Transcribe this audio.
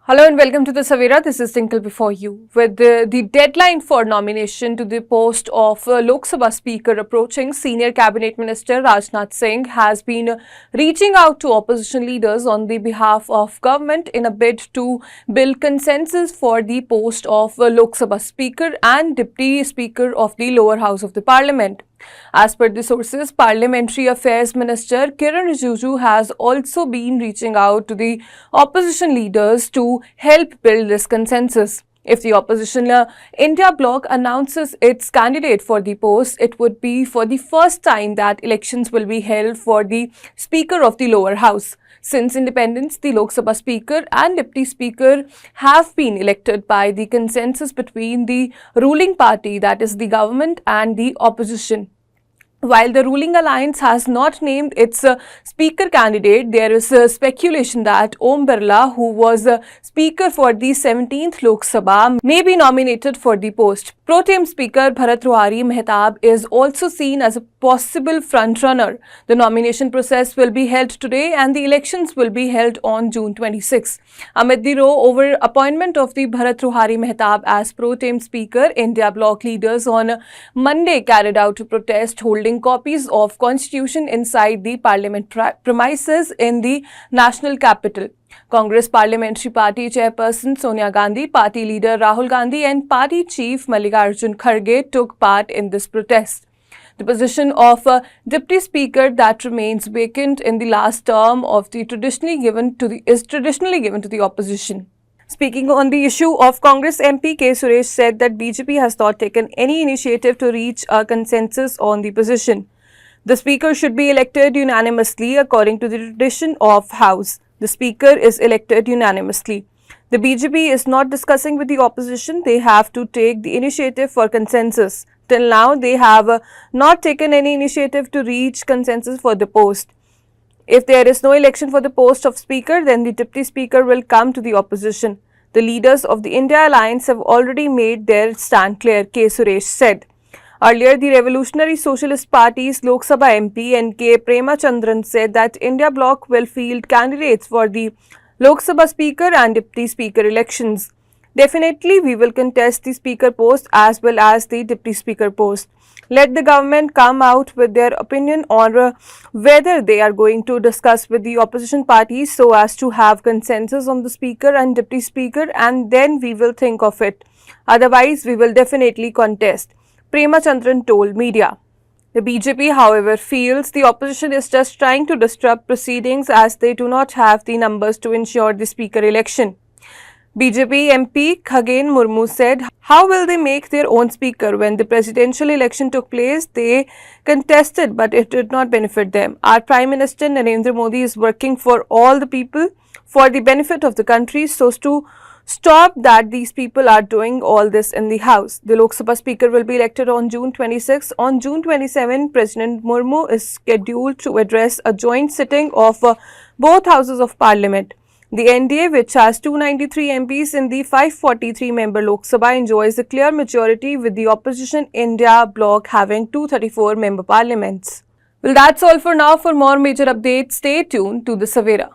Hello and welcome to the Savera. This is Tinkle before you. With the deadline for nomination to the post of Lok Sabha Speaker approaching, Senior Cabinet Minister Rajnath Singh has been reaching out to opposition leaders on the behalf of government in a bid to build consensus for the post of Lok Sabha Speaker and Deputy Speaker of the lower house of the Parliament. As per the sources, Parliamentary Affairs Minister Kiran Rijiju has also been reaching out to the opposition leaders to help build this consensus. If the opposition India bloc announces its candidate for the post, it would be for the first time that elections will be held for the Speaker of the lower house. Since independence, the Lok Sabha Speaker and Deputy Speaker have been elected by the consensus between the ruling party, that is the government, and the opposition. While the ruling alliance has not named its speaker candidate, there is speculation that Om Birla, who was speaker for the 17th Lok Sabha, may be nominated for the post. Pro Tem Speaker Bharat Rohari Mehtab is also seen as a possible frontrunner. The nomination process will be held today and the elections will be held on June 26. Amid the row over appointment of the Bharat Rohari Mehtab as Pro Tem Speaker, India bloc leaders on Monday carried out a protest holding copies of Constitution inside the Parliament premises in the national capital. Congress Parliamentary Party Chairperson Sonia Gandhi, Party Leader Rahul Gandhi and Party Chief Mallikarjun Kharge took part in this protest. The position of Deputy Speaker that remains vacant in the last term of the traditionally given to the opposition. Speaking on the issue of Congress MP K. Suresh said that BJP has not taken any initiative to reach a consensus on the position. The Speaker should be elected unanimously according to the tradition of House. The Speaker is elected unanimously. The BJP is not discussing with the opposition. They have to take the initiative for consensus. Till now, they have not taken any initiative to reach consensus for the post. If there is no election for the post of Speaker, then the Deputy Speaker will come to the opposition. The leaders of the India Alliance have already made their stand clear, K. Suresh said. Earlier, the Revolutionary Socialist Party's Lok Sabha MP N.K. Premachandran said that India bloc will field candidates for the Lok Sabha Speaker and Deputy Speaker elections. Definitely, we will contest the Speaker post as well as the Deputy Speaker post. Let the government come out with their opinion on whether they are going to discuss with the opposition parties so as to have consensus on the Speaker and Deputy Speaker, and then we will think of it. Otherwise, we will definitely contest, Premachandran told media. The BJP, however, feels the opposition is just trying to disrupt proceedings as they do not have the numbers to ensure the Speaker election. BJP MP Khagen Murmu said, how will they make their own speaker? When the presidential election took place, they contested, but it did not benefit them. Our Prime Minister Narendra Modi is working for all the people, for the benefit of the country, so as to stop that these people are doing all this in the House. The Lok Sabha Speaker will be elected on June 26. On June 27, President Murmu is scheduled to address a joint sitting of both houses of Parliament. The NDA, which has 293 MPs in the 543-member Lok Sabha, enjoys a clear majority, with the opposition India bloc having 234-member parliaments. Well, that's all for now. For more major updates, stay tuned to the Savera.